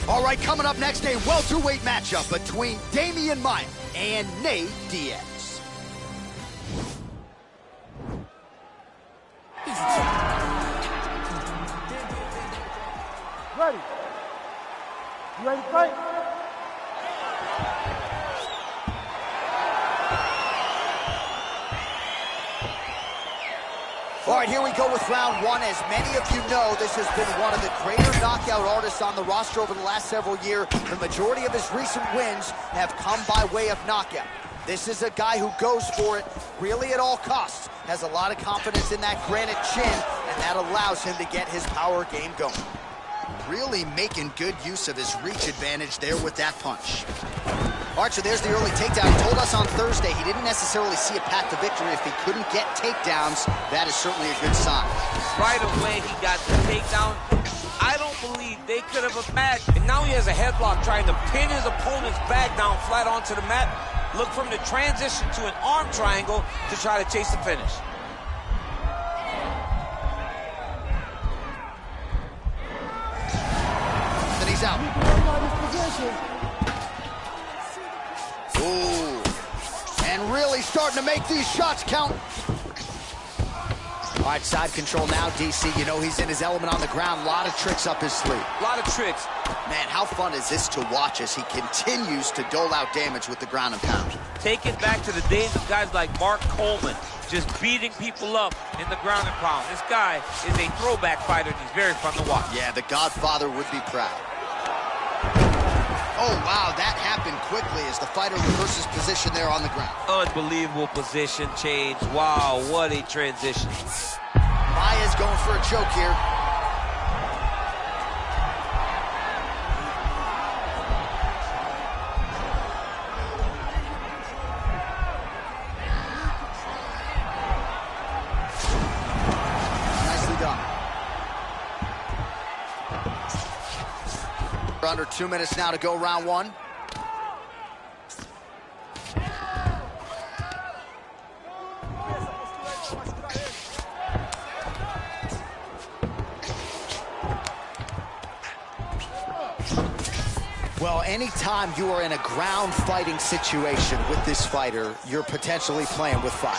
All right, coming up next, a welterweight matchup between Demian Maia and Nate Diaz. Ready? You ready to fight? All right, here we go with round one. As many of you know, this has been one of the greater knockout artists on the roster over the last several years. The majority of his recent wins have come by way of knockout. This is a guy who goes for it really at all costs, has a lot of confidence in that granite chin, and that allows him to get his power game going. Really making good use of his reach advantage there with that punch. All right, so there's the early takedown. He told us on Thursday he didn't necessarily see a path to victory if he couldn't get takedowns. That is certainly a good sign. Right away, he got the takedown. I don't believe they could have imagined. And now he has a headlock trying to pin his opponent's back down flat onto the mat. Look for him to transition to an arm triangle to try to chase the finish. Then he's out. Ooh, and really starting to make these shots count. All right, side control now, DC. You know he's in his element on the ground. A lot of tricks up his sleeve. A lot of tricks. Man, how fun is this to watch as he continues to dole out damage with the ground and pound? Take it back to the days of guys like Mark Coleman, just beating people up in the ground and pound. This guy is a throwback fighter, and he's very fun to watch. Yeah, the Godfather would be proud. Oh, wow, that happened quickly as the fighter reverses position there on the ground. Unbelievable position change. Wow, what a transition. Maia's going for a choke here. Nicely done. We're under 2 minutes now to go round one. Well, anytime you are in a ground fighting situation with this fighter, you're potentially playing with fire.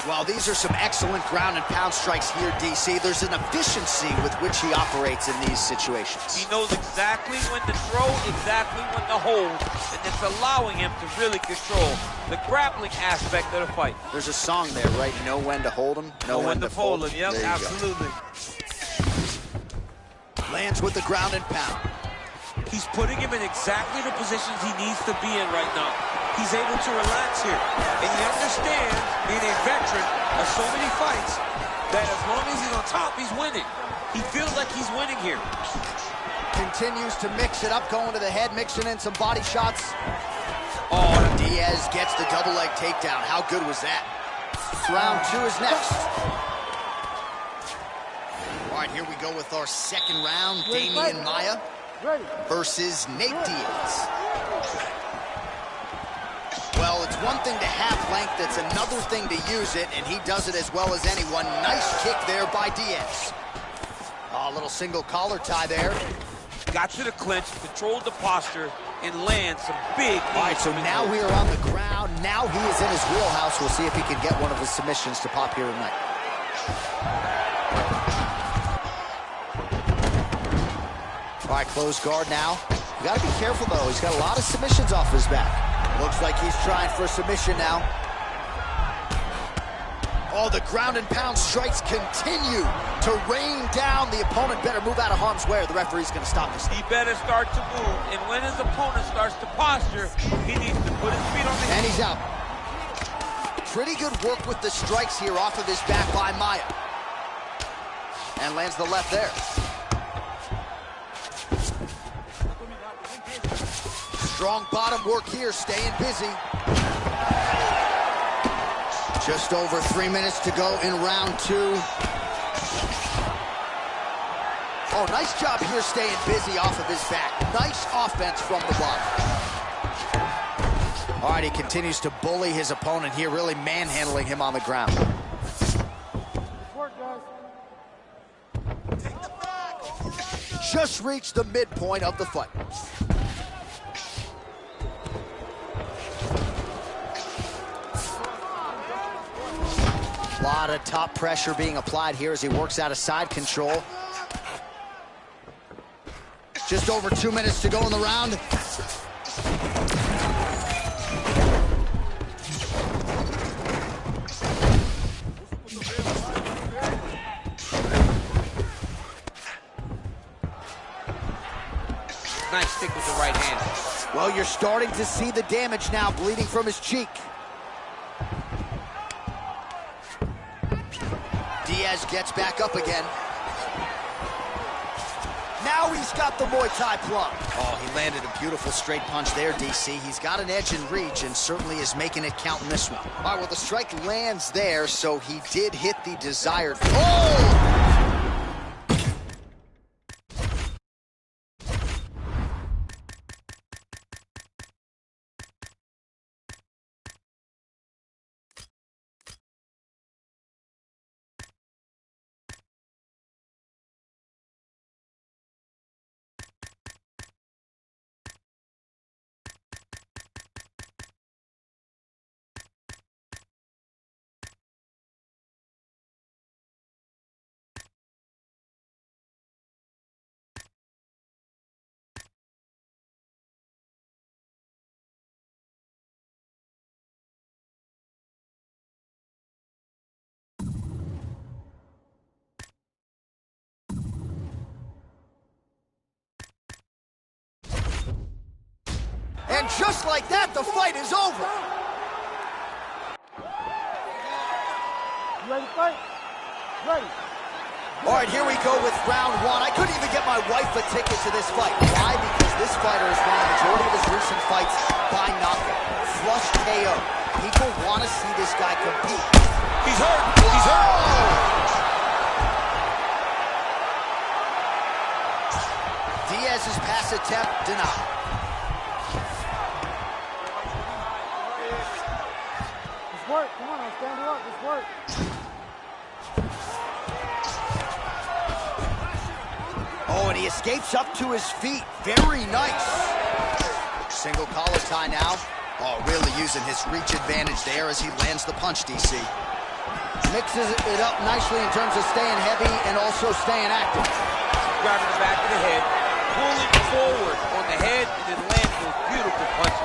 Well, these are some excellent ground and pound strikes here, DC. There's an efficiency with which he operates in these situations. He knows exactly when to throw, exactly when to hold, and it's allowing him to really control the grappling aspect of the fight. There's a song there, right? Know when to hold him, know when to fold him. Yep, absolutely. Lands with the ground and pound. He's putting him in exactly the positions he needs to be in right now. He's able to relax here. And he understands, being a veteran of so many fights, that as long as he's on top, he's winning. He feels like he's winning here. Continues to mix it up, going to the head, mixing in some body shots. Oh, Diaz gets the double leg takedown. How good was that? Round two is next. All right, here we go with our second round. Demian Maia versus Nate Diaz. Well, it's one thing to have length, it's another thing to use it, and he does it as well as anyone. Nice kick there by Diaz. Oh, a little single collar tie there. Got to the clinch, controlled the posture, and lands some big knees. All right, so now we are on the ground. Now he is in his wheelhouse. We'll see if he can get one of his submissions to pop here tonight. All right, closed guard now. You got to be careful, though. He's got a lot of submissions off his back. Looks like he's trying for a submission now. Oh, the ground and pound strikes continue to rain down. The opponent better move out of harm's way or the referee's going to stop this. He better start to move, and when his opponent starts to posture, he needs to put his feet on the And he's out. Pretty good work with the strikes here off of his back by Maia. And lands the left there. Strong bottom work here, staying busy. Just over 3 minutes to go in round two. Oh, nice job here staying busy off of his back. Nice offense from the bottom. All right, he continues to bully his opponent here, really manhandling him on the ground. just reached the midpoint of the fight. A lot of top pressure being applied here as he works out of side control. Just over 2 minutes to go in the round. Nice stick with the right hand. Well, you're starting to see the damage now, bleeding from his cheek. Diaz gets back up again. Now he's got the Muay Thai plug. Oh, he landed a beautiful straight punch there, DC. He's got an edge in reach and certainly is making it count in this one. All right, well, the strike lands there, so he did hit the desired... Oh! And just like that, the fight is over. You ready to fight? Ready. All right, here we go with round one. I couldn't even get my wife a ticket to this fight. Why? Because this fighter has won the majority of his recent fights by knockout. Flush KO. People want to see this guy compete. He's hurt. He's hurt. Diaz's pass attempt denied. Work. Come on, I'll stand you up. Just work. Oh, and he escapes up to his feet. Very nice. Single collar tie now. Oh, really using his reach advantage there as he lands the punch, DC. Mixes it up nicely in terms of staying heavy and also staying active. Grabbing the back of the head, pulling forward on the head, and then lands those beautiful punches.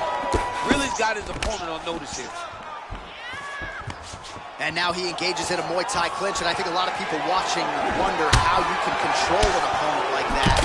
Really got his opponent on notice here. And now he engages in a Muay Thai clinch, and I think a lot of people watching wonder how you can control an opponent like that.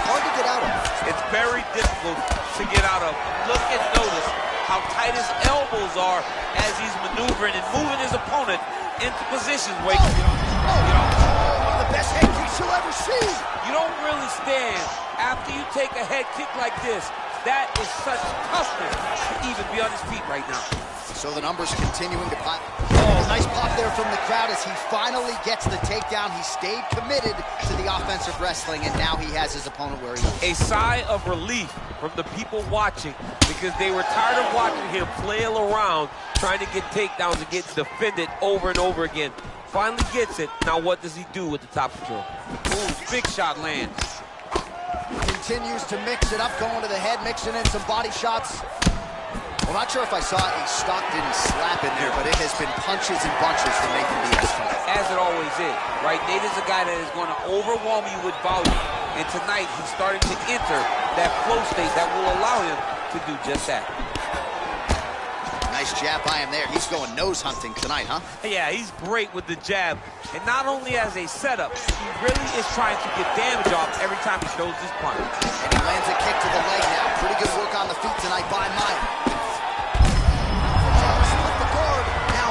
Hard to get out of. It's very difficult to get out of. Look and notice how tight his elbows are as he's maneuvering and moving his opponent into positions where one of the best head kicks you'll ever see. You don't really stand after you take a head kick like this. That is such toughness to even be on his feet right now. So the numbers continuing to pile. Oh, nice pop there from the crowd as he finally gets the takedown. He stayed committed to the offensive wrestling, and now he has his opponent where he is. A sigh of relief from the people watching because they were tired of watching him flail around trying to get takedowns and get defended over and over again. Finally gets it. Now what does he do with the top control? Ooh, big shot lands. Continues to mix it up, going to the head, mixing in some body shots. Well, not sure if I saw a Stockton slap in there, but it has been punches and bunches from Nathan Diaz. As it always is, right? Nate is a guy that is going to overwhelm you with volume. And tonight, he's starting to enter that flow state that will allow him to do just that. Nice jab by him there. He's going nose hunting tonight, huh? Yeah, he's great with the jab. And not only as a setup, he really is trying to get damage off every time he throws this punch. And he lands a kick to the leg now. Pretty good work on the feet tonight by Maya.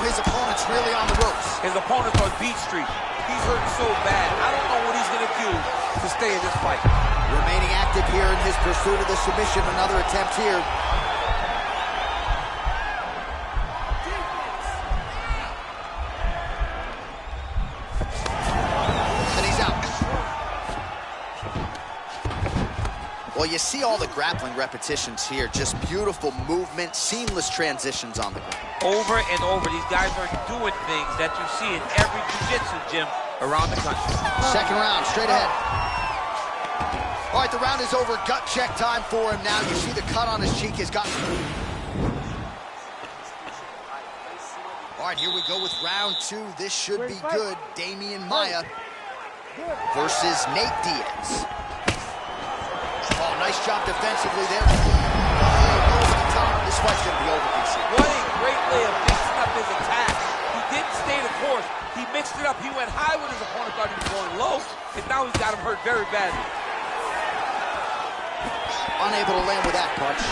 His opponent's really on the ropes. His opponent's on beat street. He's hurting so bad. I don't know what he's going to do to stay in this fight. Remaining active here in his pursuit of the submission. Another attempt here. And he's out. Well, you see all the grappling repetitions here. Just beautiful movement, seamless transitions on the ground. Over and over, these guys are doing things that you see in every jiu-jitsu gym around the country. Second round, straight ahead. All right, the round is over. Gut check time for him now. You see the cut on his cheek has gotten... All right, here we go with round two. This should be good. Damian Maia versus Nate Diaz. Oh, nice job defensively there. Over the top. This fight's going to be over, DC. What a great way of mixing up his attack. He didn't stay the course. He mixed it up. He went high when his opponent thought he was going low, and now he's got him hurt very badly. Unable to land with that punch.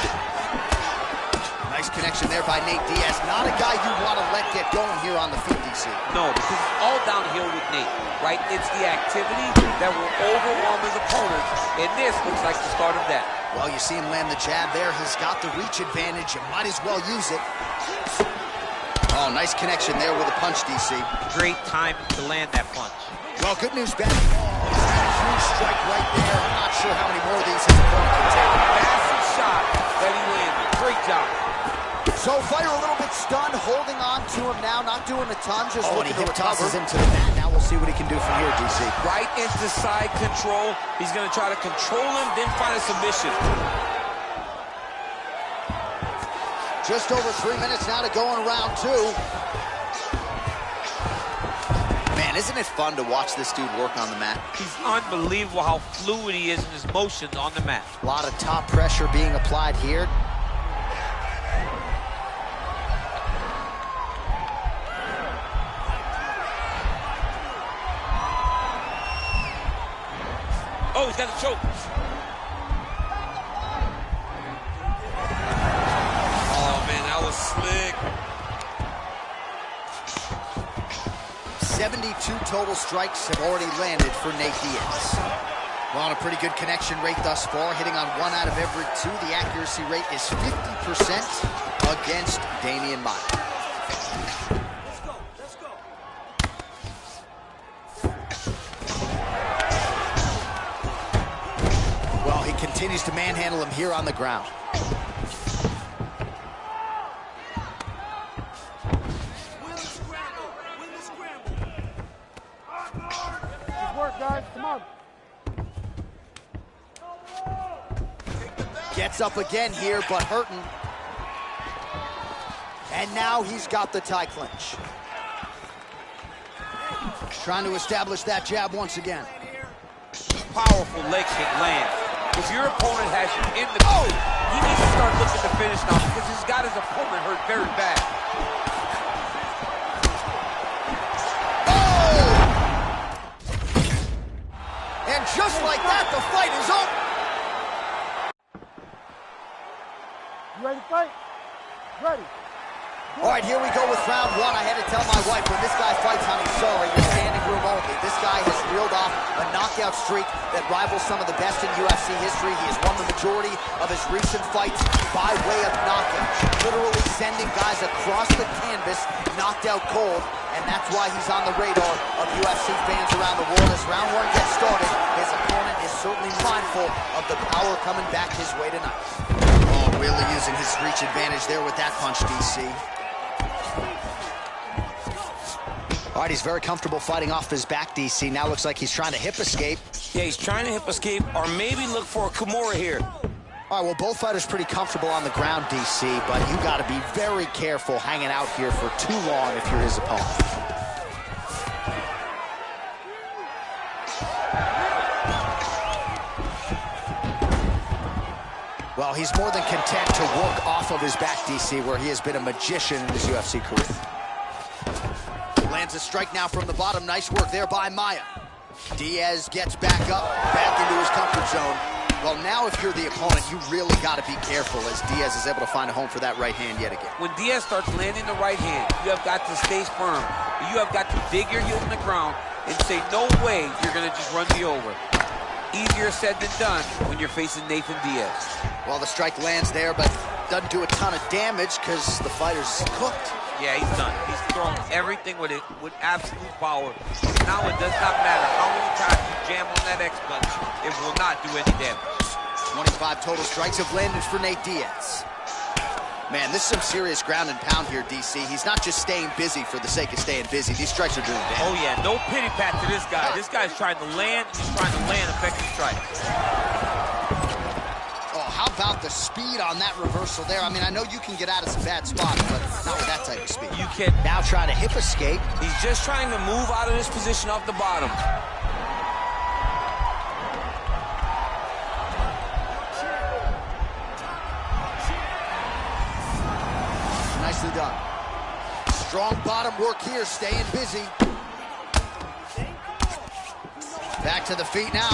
Nice connection there by Nate Diaz. Not a guy you want to let get going here on the feet, DC. No, because it's all downhill with Nate, right? It's the activity that will overwhelm his opponent, and this looks like the start of that. Well, you see him land the jab there. He's got the reach advantage. You might as well use it. Oh, nice connection there with a punch, DC. Great time to land that punch. Well, good news, bad. Huge strike right there. I'm not sure how many more of these his opponent can take. Massive shot that he landed. Great job. So fighter a little bit stunned, holding on to him now, not doing a ton, just looking to recover. Tosses him to the mat. Now we'll see what he can do from here, DC. Right into side control. He's going to try to control him, then find a submission. Just over 3 minutes now to go in round two. Man, isn't it fun to watch this dude work on the mat? He's unbelievable how fluid he is in his motions on the mat. A lot of top pressure being applied here. Oh, he's got the choke. Oh, man, that was slick. 72 total strikes have already landed for Nate Diaz. Well, on a pretty good connection rate thus far, hitting on 1 out of every 2. The accuracy rate is 50% against Damian Maia. Continues to manhandle him here on the ground. Good work, guys. Come on. Gets up again here, but hurting. And now he's got the tie clinch. Trying to establish that jab once again. Powerful leg kick lands. If your opponent has you in the position, he needs to start looking to finish now because he's got his opponent hurt very bad. Oh! And just like that, the fight is over. You ready to fight? Ready. All right, here we go with round one. I had to tell my wife, when this guy fights, honey, sorry, you're standing room only. This guy has reeled off a knockout streak that rivals some of the best in UFC history. He has won the majority of his recent fights by way of knockout, literally sending guys across the canvas, knocked out cold, and that's why he's on the radar of UFC fans around the world. As round one gets started, his opponent is certainly mindful of the power coming back his way tonight. Oh, really using his reach advantage there with that punch, DC. All right, he's very comfortable fighting off his back, DC. Now looks like he's trying to hip escape. Yeah, he's trying to hip escape or maybe look for a Kimura here. All right, well, both fighters pretty comfortable on the ground, DC, but you got to be very careful hanging out here for too long if you're his opponent. Well, he's more than content to work off of his back, DC, where he has been a magician in his UFC career. Lands a strike now from the bottom. Nice work there by Maia. Diaz gets back up, back into his comfort zone. Well, now if you're the opponent, you really got to be careful as Diaz is able to find a home for that right hand yet again. When Diaz starts landing the right hand, you have got to stay firm. You have got to dig your heel in the ground and say, no way you're going to just run me over. Easier said than done when you're facing Nathan Diaz. Well, the strike lands there, but doesn't do a ton of damage because the fighter's cooked. Yeah, he's done. He's thrown everything with absolute power. Now it does not matter how many times you jam on that X button. It will not do any damage. 25 total strikes have landed for Nate Diaz. Man, this is some serious ground and pound here, DC. He's not just staying busy for the sake of staying busy. These strikes are doing damage. Oh, yeah, no pity pat to this guy. This guy's trying to land. He's trying to land effective strikes. Oh, how about the speed on that reversal there? I mean, I know you can get out of some bad spots, but not with that type of speed. You can. Now trying to hip escape. He's just trying to move out of this position off the bottom. Nicely done. Strong bottom work here, staying busy. Back to the feet now.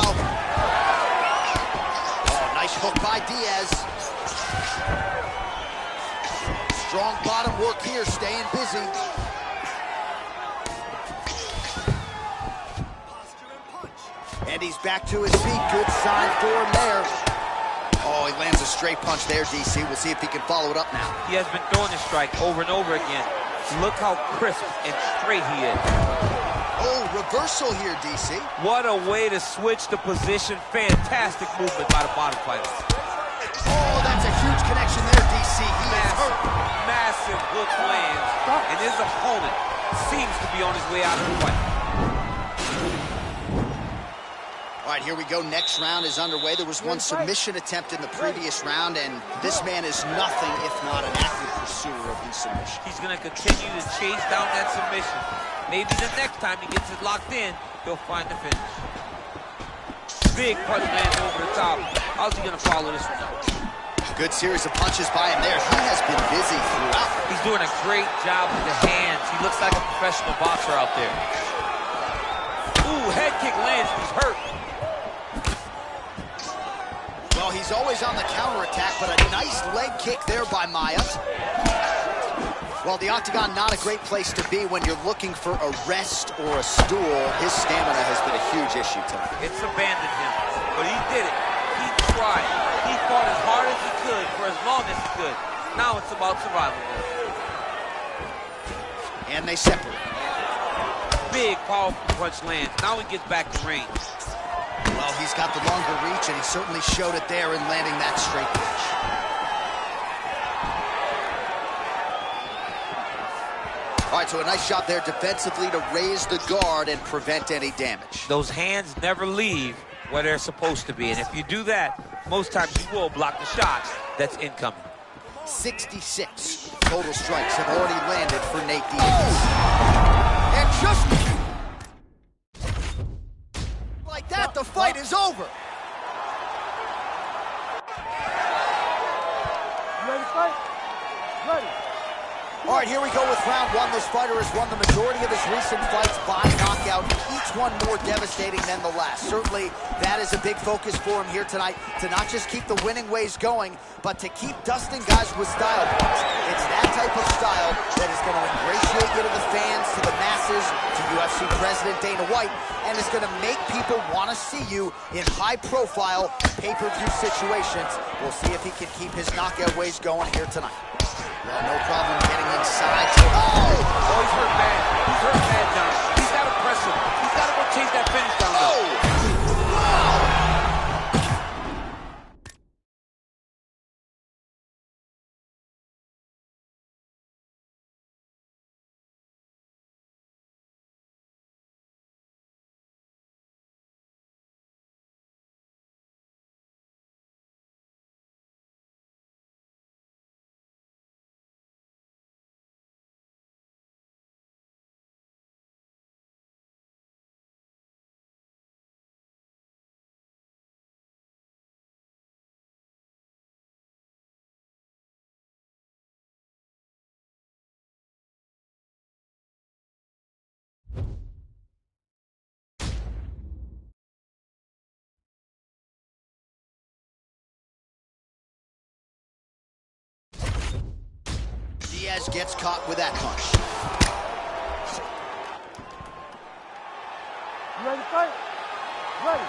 Oh, nice hook by Diaz. Strong bottom work here, staying busy. And he's back to his feet. Good sign for him there. Oh, he lands a straight punch there, DC. We'll see if he can follow it up now. He has been throwing this strike over and over again. Look how crisp and straight he is. Oh, reversal here, DC. What a way to switch the position. Fantastic movement by the bottom fighter. Oh, that's a huge connection there, DC. He is hurt. Massive hook lands, and his opponent seems to be on his way out of the fight. All right, here we go. Next round is underway. There was one submission attempt in the previous round, and this man is nothing if not an active pursuer of these submissions. He's going to continue to chase down that submission. Maybe the next time he gets it locked in, he'll find the finish. Big punch lands over the top. How's he going to follow this one? Good series of punches by him there. He has been busy throughout. He's doing a great job with the hands. He looks like a professional boxer out there. Ooh, head kick lands. He's hurt. Well, he's always on the counterattack, but a nice leg kick there by Maia. Well, the octagon, not a great place to be when you're looking for a rest or a stool. His stamina has been a huge issue tonight. It's abandoned him, but he did it. He tried. He fought as hard as he could for as long as he could. Now it's about survival. And they separate. Big, powerful punch lands. Now he gets back to range. Well, he's got the longer reach, and he certainly showed it there in landing that straight punch. All right, so a nice shot there defensively to raise the guard and prevent any damage. Those hands never leave where they're supposed to be, and if you do that, most times you will block the shot that's incoming. 66 total strikes have already landed for Nate Diaz. And just like that, the fight is over. You ready to fight? Ready. All right, here we go with round one. This fighter has won the majority of his recent fights by knockout, each one more devastating than the last. Certainly, that is a big focus for him here tonight, to not just keep the winning ways going, but to keep dusting guys with style points. It's that type of style that is going to ingratiate you to the fans, to the masses, to UFC President Dana White, and is going to make people want to see you in high-profile pay-per-view situations. We'll see if he can keep his knockout ways going here tonight. Well, no problem getting inside. Oh, he's hurt bad. He's hurt bad, John. He's got to press him. He's got to go chase that finish down. Diaz gets caught with that punch. You ready to fight? Ready.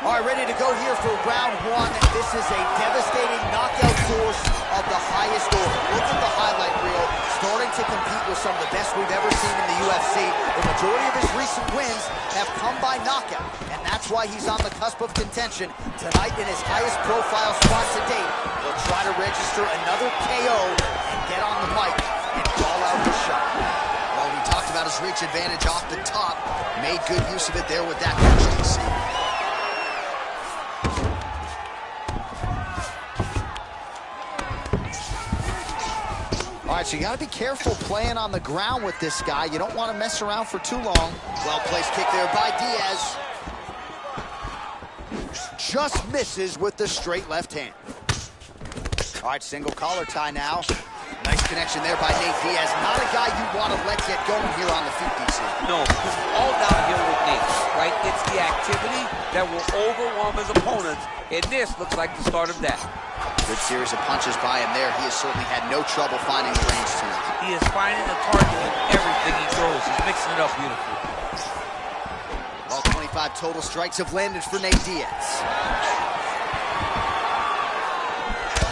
All right, ready to go here for round one. This is a devastating knockout source of the highest order. Look at the highlight reel, starting to compete with some of the best we've ever seen in the UFC. The majority of his recent wins have come by knockout, and that's That's why he's on the cusp of contention. Tonight, in his highest profile spot to date, he'll try to register another KO and get on the mic and call out his shot. Well, we talked about his reach advantage off the top. Made good use of it there with that punch, DC. All right, so you got to be careful playing on the ground with this guy. You don't want to mess around for too long. Well-placed kick there by Diaz. Just misses with the straight left hand. All right, single collar tie now. Nice connection there by Nate Diaz. Not a guy you want to let get going here on the feet, DC. No, because it's all downhill with Nate, right? It's the activity that will overwhelm his opponents, and this looks like the start of that. Good series of punches by him there. He has certainly had no trouble finding the range tonight. He is finding the target in everything he throws. He's mixing it up beautifully. All 25 total strikes have landed for Nate Diaz.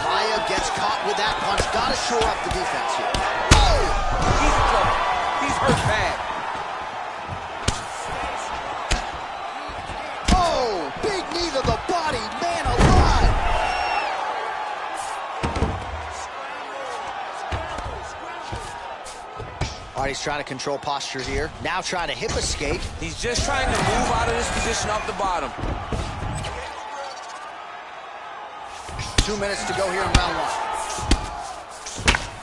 Maia gets caught with that punch. Gotta shore up the defense here. Oh! He's in trouble. He's hurt bad. Oh! Big knee to the body. Man alive! All right, he's trying to control posture here. Now trying to hip escape. He's just trying to move out of this position off the bottom. 2 minutes to go here in round one.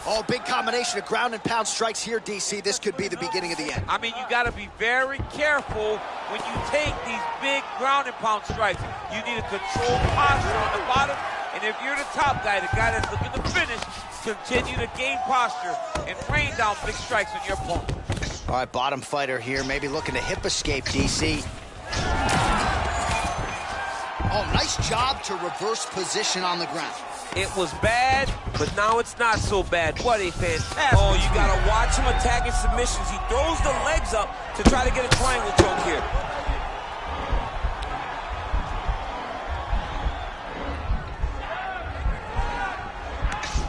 Oh, big combination of ground and pound strikes here, DC. This could be the beginning of the end. I mean, you got to be very careful when you take these big ground and pound strikes. You need to control posture on the bottom. And if you're the top guy, the guy that's looking to finish, continue to gain posture and rain down big strikes on your opponent. All right, bottom fighter here, maybe looking to hip escape, DC. Oh, nice job to reverse position on the ground. It was bad, but now it's not so bad. What a fantastic Oh, you got to watch him attacking submissions. He throws the legs up to try to get a triangle choke here.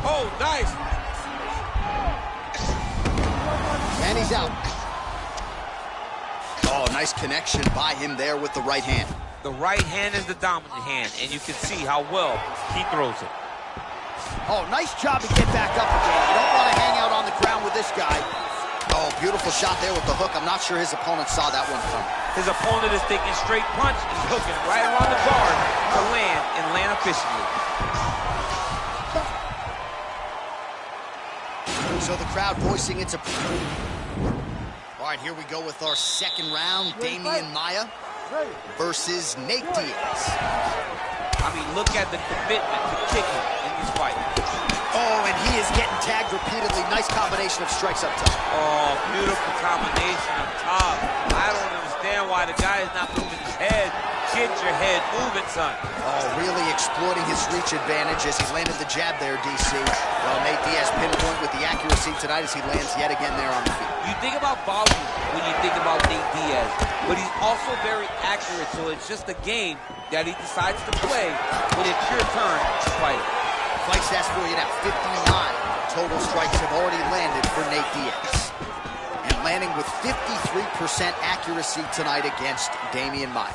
Oh, nice. And he's out. Oh, nice connection by him there with the right hand. The right hand is the dominant hand, and you can see how well he throws it. Oh, nice job to get back up again. You don't want to hang out on the ground with this guy. Oh, beautiful shot there with the hook. I'm not sure his opponent saw that one coming. His opponent is taking straight punch and hooking right around the guard to land and land efficiently. So the crowd voicing its opinion. All right, here we go with our second round. Damian Maia versus Nate Diaz. I mean, look at the commitment to kicking in this fight. Oh, and he is getting tagged repeatedly. Nice combination of strikes up top. Oh, beautiful combination up top. I don't understand why the guy is not moving his head. Get your head moving, son. Oh, really exploiting his reach advantage as he landed the jab there, DC. Well, Nate Diaz pinpoint with the accuracy tonight as he lands yet again there on the feet. You think about volume when you think about Nate Diaz, but he's also very accurate, so it's just a game that he decides to play when it's your turn to fight. Fight stats for you now, 59 total strikes have already landed for Nate Diaz. And landing with 53% accuracy tonight against Damian Maia.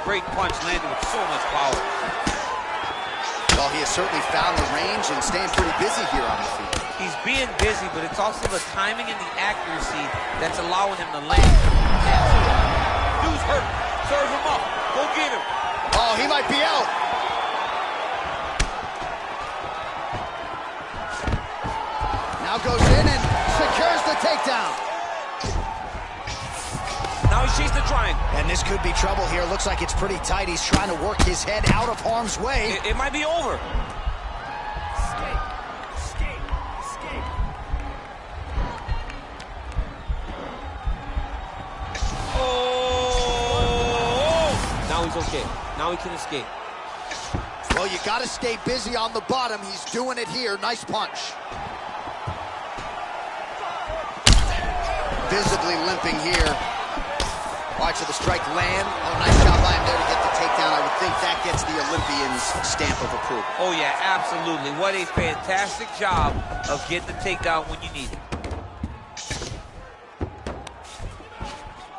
Great punch landed with so much power. Well, he has certainly found the range and staying pretty busy here on the feet. He's being busy, but it's also the timing and the accuracy that's allowing him to land. Dude's hurt. Serve him up. Go get him. Oh, he might be out. Now goes in and secures the takedown. Now he chased the triangle. And this could be trouble here. Looks like it's pretty tight. He's trying to work his head out of harm's way. It might be over. Oh! Now he's okay. Now he can escape. Well, you got to stay busy on the bottom. He's doing it here. Nice punch. Visibly limping here. Watch the strike land. Oh, nice job by him there to get the takedown. I would think that gets the Olympian's stamp of approval. Oh, yeah, absolutely. What a fantastic job of getting the takedown when you need it.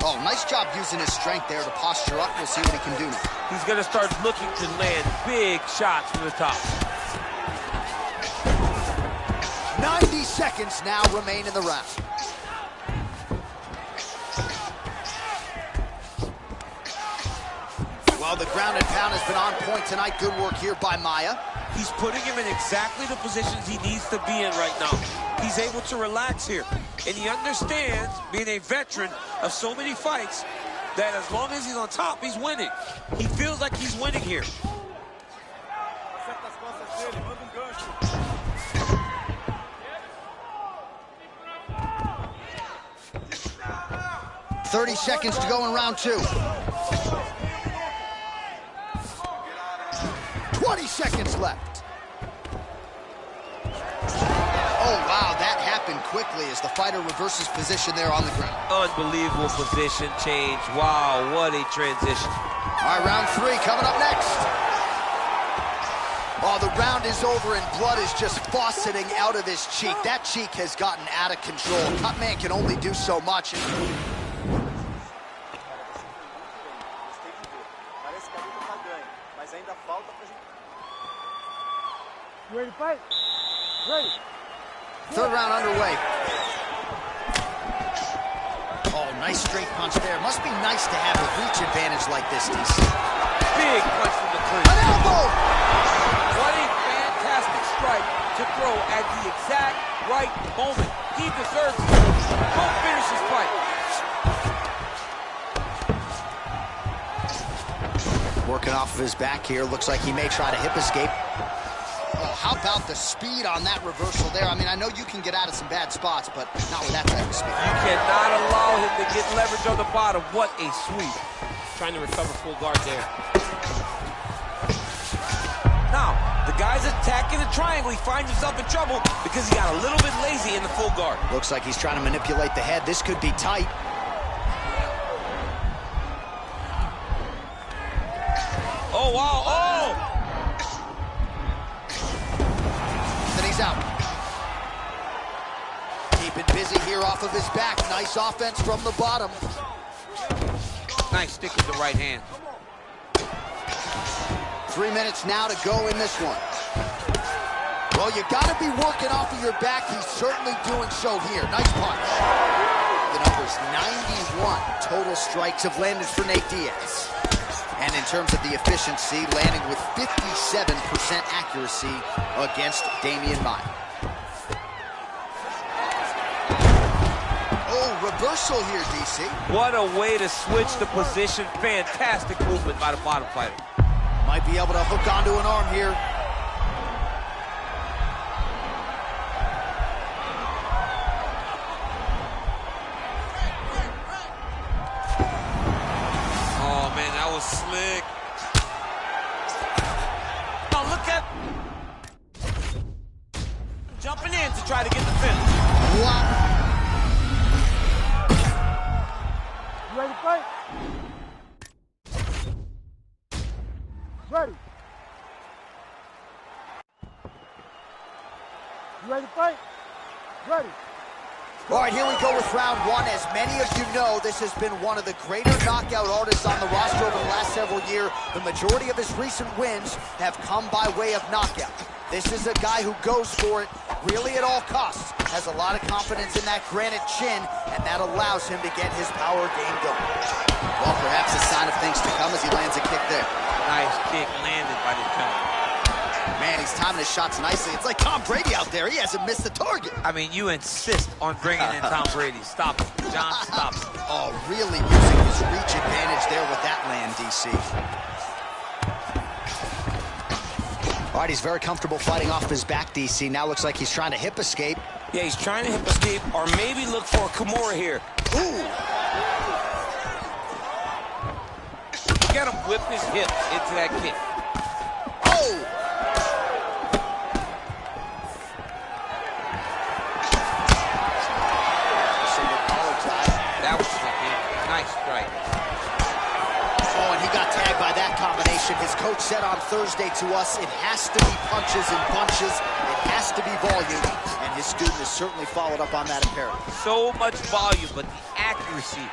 Oh, Oh, nice job using his strength there to posture up. We'll see what he can do now. He's going to start looking to land big shots from the top. 90 seconds now remain in the round. Well, the ground and pound has been on point tonight. Good work here by Maia. He's putting him in exactly the positions he needs to be in right now. He's able to relax here. And he understands, being a veteran of so many fights, that as long as he's on top, he's winning. He feels like he's winning here. 30 seconds to go in round 2. 20 seconds left. Oh, wow, that happened quickly as the fighter reverses position there on the ground. Unbelievable position change. Wow, what a transition. All right, round 3 coming up next. Oh, the round is over and blood is just fauceting out of his cheek. That cheek has gotten out of control. Cut man can only do so much. You ready to fight? Ready. Third round underway. Oh, nice straight punch there. Must be nice to have a reach advantage like this, DC. Big punch from the clinch. An elbow! What a fantastic strike to throw at the exact right moment. He deserves it. Go finish his fight. Working off of his back here. Looks like he may try to hip escape. Oh, how about the speed on that reversal there? I mean, I know you can get out of some bad spots, but not with that type of speed. You cannot allow him to get leverage on the bottom. What a sweep. Trying to recover full guard there. Now, the guy's attacking the triangle. He finds himself in trouble because he got a little bit lazy in the full guard. Looks like he's trying to manipulate the head. This could be tight. Oh, wow. Oh! Then he's out. Keeping busy here off of his back. Nice offense from the bottom. Nice stick with the right hand. 3 minutes now to go in this one. Well, you got to be working off of your back. He's certainly doing so here. Nice punch. The number's 91 total strikes have landed for Nate Diaz. And in terms of the efficiency, landing with 57% accuracy against Damian Maia. Oh, reversal here, DC. What a way to switch the position. Fantastic movement by the bottom fighter. Might be able to hook onto an arm here. Oh, man, that was slick. Now look at... jumping in to try to get the finish. Wow. You ready to fight? Ready. You ready to fight? Ready. All right, here we go with round 1. As many of you know, this has been one of the greater knockout artists on the roster over the last several years. The majority of his recent wins have come by way of knockout. This is a guy who goes for it really at all costs, has a lot of confidence in that granite chin, and that allows him to get his power game going. Well, perhaps a sign of things to come as he lands a kick there. Nice kick landed by the gentleman. Man, he's timing his shots nicely. It's like Tom Brady out there. He hasn't missed the target. I mean, you insist on bringing in Tom Brady. Stop it. John, stop it. Oh, really using his reach advantage there with that land, DC. All right, he's very comfortable fighting off his back, DC. Now looks like he's trying to hip escape. Yeah, he's trying to hip escape or maybe look for a Kimura here. Ooh. Look at him whip his hips into that kick. Oh! Single collar tie. That was something. Nice strike. Oh, and he got tagged by that combination. His coach said on Thursday to us, it has to be punches and bunches. It has to be volume. And his student has certainly followed up on that apparently. So much volume, but the accuracy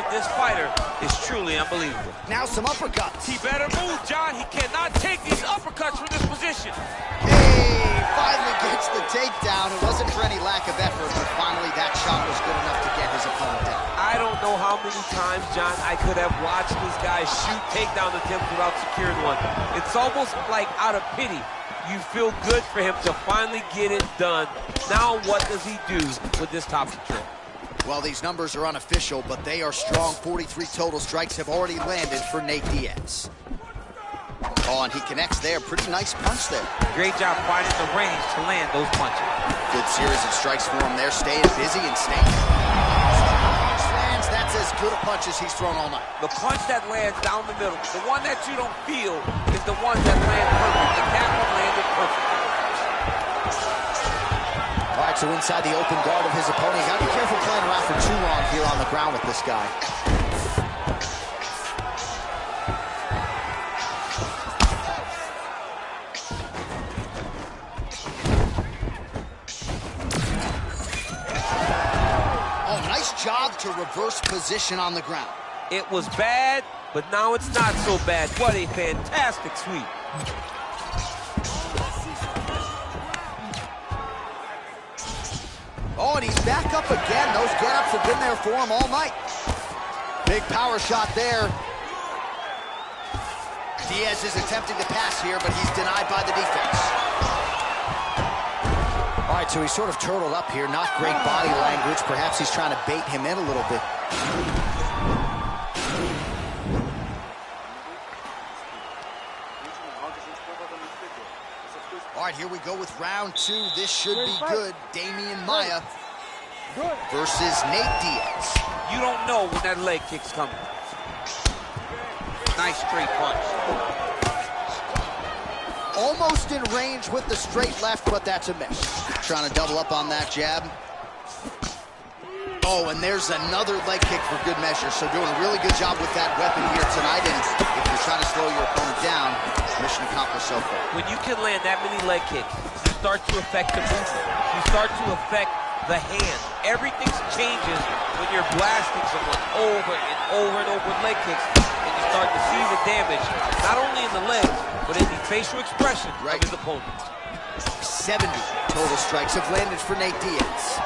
of this fighter is truly unbelievable. Now some uppercuts. He better move, John. He cannot take these uppercuts from this position. Hey, finally gets the takedown. It wasn't for any lack of effort, but finally that shot was good enough to get his opponent down. I don't know how many times, John, I could have watched this guy shoot takedown attempts without securing one. It's almost like out of pity. You feel good for him to finally get it done. Now what does he do with this top control? Well, these numbers are unofficial, but they are strong. 43 total strikes have already landed for Nate Diaz. Oh, and he connects there. Pretty nice punch there. Great job finding the range to land those punches. Good series of strikes for him there, staying busy and staying. Punch lands, that's as good a punch as he's thrown all night. The punch that lands down the middle, the one that you don't feel, is the one that lands perfect, and that one landed perfect. All right, so inside the open guard of his opponent. You gotta be careful playing around for too long here on the ground with this guy. Oh, nice job to reverse position on the ground. It was bad, but now it's not so bad. What a fantastic sweep. Oh, and he's back up again. Those get-ups have been there for him all night. Big power shot there. Diaz is attempting to pass here, but he's denied by the defense. All right, so he's sort of turtled up here. Not great body language. Perhaps he's trying to bait him in a little bit. All right, here we go with round two. This should be good. Damian Maia versus Nate Diaz. You don't know when that leg kick's coming. Nice straight punch. Almost in range with the straight left, but that's a miss. Trying to double up on that jab. Oh, and there's another leg kick for good measure. So doing a really good job with that weapon here tonight. And if you're trying to slow your opponent down, mission accomplished so far. When you can land that many leg kicks, you start to affect the movement. You start to affect the hand. Everything changes when you're blasting someone over and over and over with leg kicks, and you start to see the damage, not only in the legs, but in the facial expression of his opponent. 70 total strikes have landed for Nate Diaz.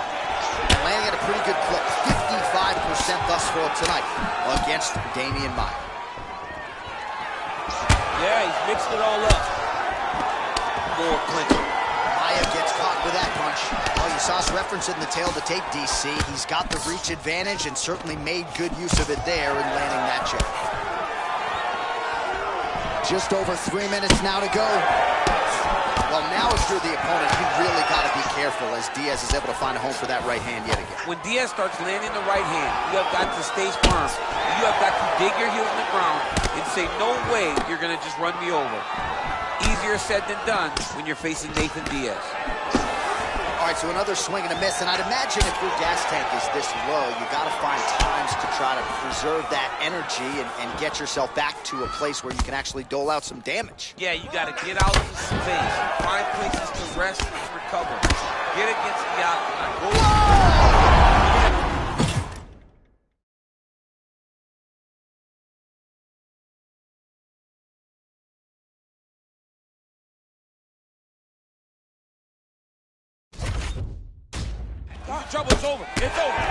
Landing at a pretty good clip, 55% thus far tonight against Damian Maia. Yeah, he's mixed it all up. More clinching. Maia gets caught with that punch. Oh, you saw us referencing the tail of the tape, DC. He's got the reach advantage and certainly made good use of it there in landing that jab. Just over 3 minutes now to go. Well, now if you're the opponent, you really got to be careful as Diaz is able to find a home for that right hand yet again. When Diaz starts landing the right hand, you have got to stay firm. You have got to dig your heels in the ground and say, no way you're going to just run me over. Easier said than done when you're facing Nathan Diaz. All right, so another swing and a miss, and I'd imagine if your gas tank is this low, you got to find times to try to preserve that energy and get yourself back to a place where you can actually dole out some damage. Yeah, you got to get out of the space, find places to rest and recover. Get against the octagon. Whoa! Trouble's over. It's over.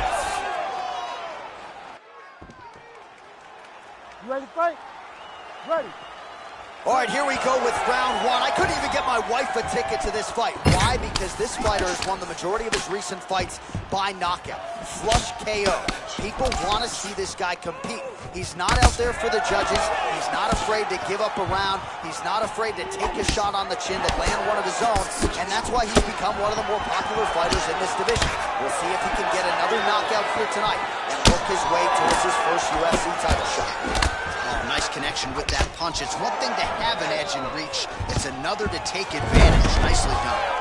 You ready to fight? Ready. All right, here we go with round one. I couldn't even get my wife a ticket to this fight. Why? Because this fighter has won the majority of his recent fights by knockout. Flush KO. People want to see this guy compete. He's not out there for the judges. He's not afraid to give up a round. He's not afraid to take a shot on the chin to land one of his own. And that's why he's become one of the more popular fighters in this division. We'll see if he can get another knockout here tonight and work his way towards his first UFC title shot. Oh, nice connection with that punch. It's one thing to have an edge and reach. It's another to take advantage. Nicely done.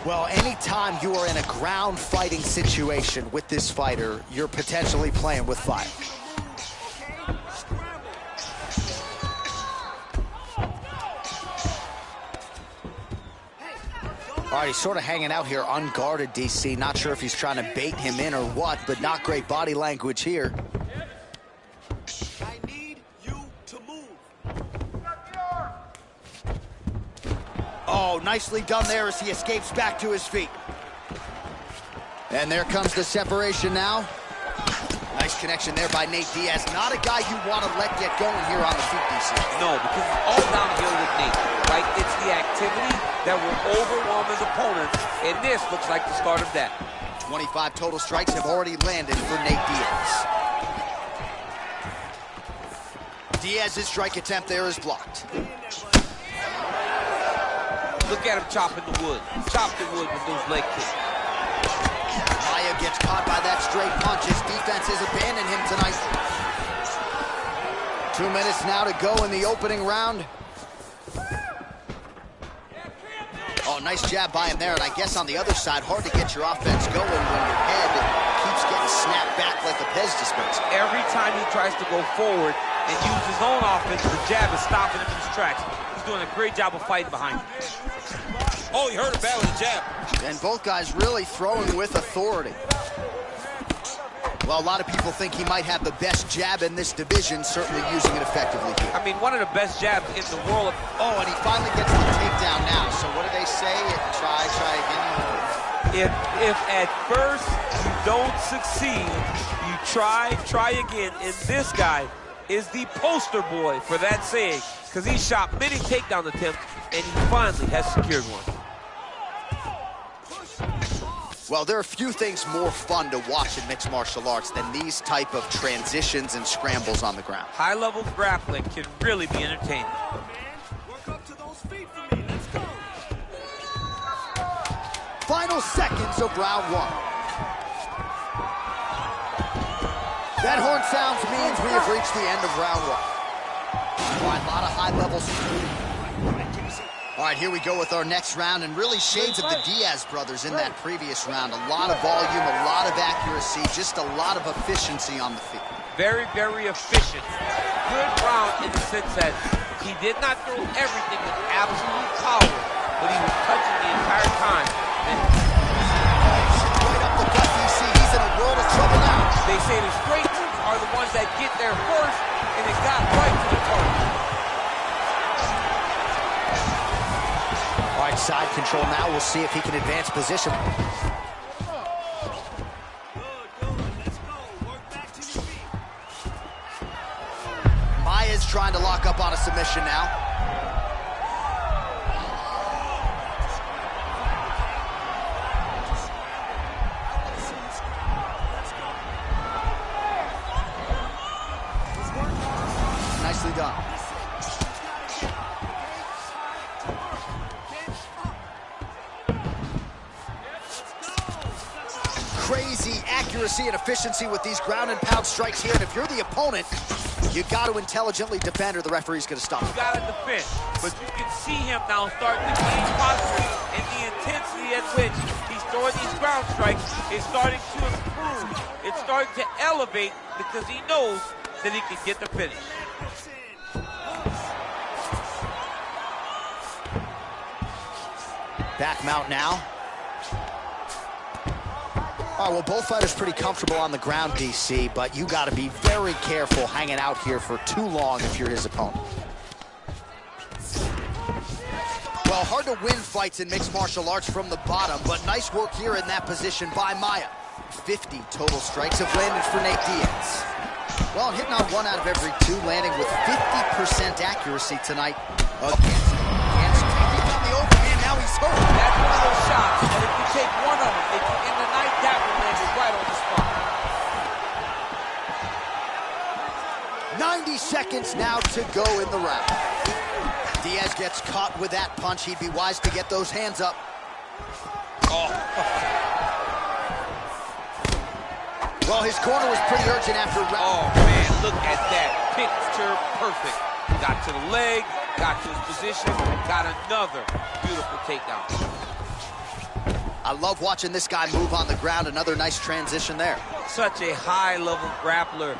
Well, anytime you are in a ground fighting situation with this fighter, you're potentially playing with fire. All right, he's sort of hanging out here unguarded, DC. Not sure if he's trying to bait him in or what, but not great body language here. I need you to move. Oh, nicely done there as he escapes back to his feet. And there comes the separation now. Nice connection there by Nate Diaz. Not a guy you want to let get going here on the feet, DC. No, because it's all downhill with Nate, right? It's the activity that will overwhelm his opponents, and this looks like the start of that. 25 total strikes have already landed for Nate Diaz. Diaz's strike attempt there is blocked. Look at him chopping the wood. Chop the wood with those leg kicks. Maia gets caught by that straight punch. His defense has abandoned him tonight. 2 minutes now to go in the opening round. Oh, nice jab by him there, and I guess on the other side, hard to get your offense going when your head keeps getting snapped back like a Pez dispenser. Every time he tries to go forward and use his own offense, the jab is stopping him in his tracks. He's doing a great job of fighting behind him. Oh, he hurt him bad with the jab. And both guys really throwing with authority. Well, a lot of people think he might have the best jab in this division, certainly using it effectively here. I mean, one of the best jabs in the world. Oh, and he finally gets the takedown now. So what do they say? Try again. If at first you don't succeed, you try again. And this guy is the poster boy for that saying, because he shot many takedown attempts, and he finally has secured one. Well, there are few things more fun to watch in mixed martial arts than these type of transitions and scrambles on the ground. High-level grappling can really be entertaining. Work up to those feet for me. Let's go. Final seconds of round one. That horn sounds means we have reached the end of round one. All right, a lot of high levels. All right, here we go with our next round, and really shades of the Diaz brothers in that previous round. A lot of volume, a lot of accuracy, just a lot of efficiency on the feet. Very, very efficient. Good round in the sense that he did not throw everything with absolute power, but he was touching the entire time. And right up the gut, DC. He's in a world of trouble now. they say the straight are the ones that get there first, and it got right to the target. All right, side control now. We'll see if he can advance position. Maia's trying to lock up on a submission now. Nicely done. Crazy accuracy and efficiency with these ground and pound strikes here. And if you're the opponent, you got to intelligently defend or the referee's going to stop. You got to defend, but you can see him now starting to gain posture, and the intensity at which he's throwing these ground strikes is starting to improve. It's starting to elevate because he knows that he can get the finish. Back mount now. All right, well, both fighters pretty comfortable on the ground, DC, but you got to be very careful hanging out here for too long if you're his opponent. Well, hard to win fights in mixed martial arts from the bottom, but nice work here in that position by Maia. 50 total strikes have landed for Nate Diaz. Well, hitting on 1 out of every 2, landing with 50% accuracy tonight against taking on the overhand. Now he's hurt. That's one of those shots, and if you take one of them, if you end the night, that one landed right on the spot. 90 seconds now to go in the round. Diaz gets caught with that punch. He'd be wise to get those hands up. Oh. Well, his corner was pretty urgent after round. Oh, man, look at that. Picture perfect. Got to the leg, got to his position, got another beautiful takedown. I love watching this guy move on the ground. Another nice transition there. Such a high-level grappler.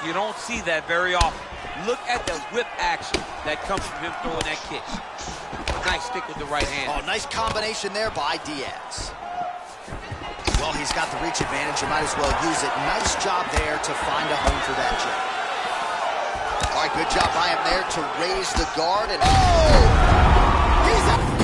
You don't see that very often. Look at the whip action that comes from him throwing that kick. nice stick with the right hand. Oh, nice combination there by Diaz. Well, he's got the reach advantage. You might as well use it. Nice job there to find a home for that jab. All right, good job by him there to raise the guard. And oh! He's out!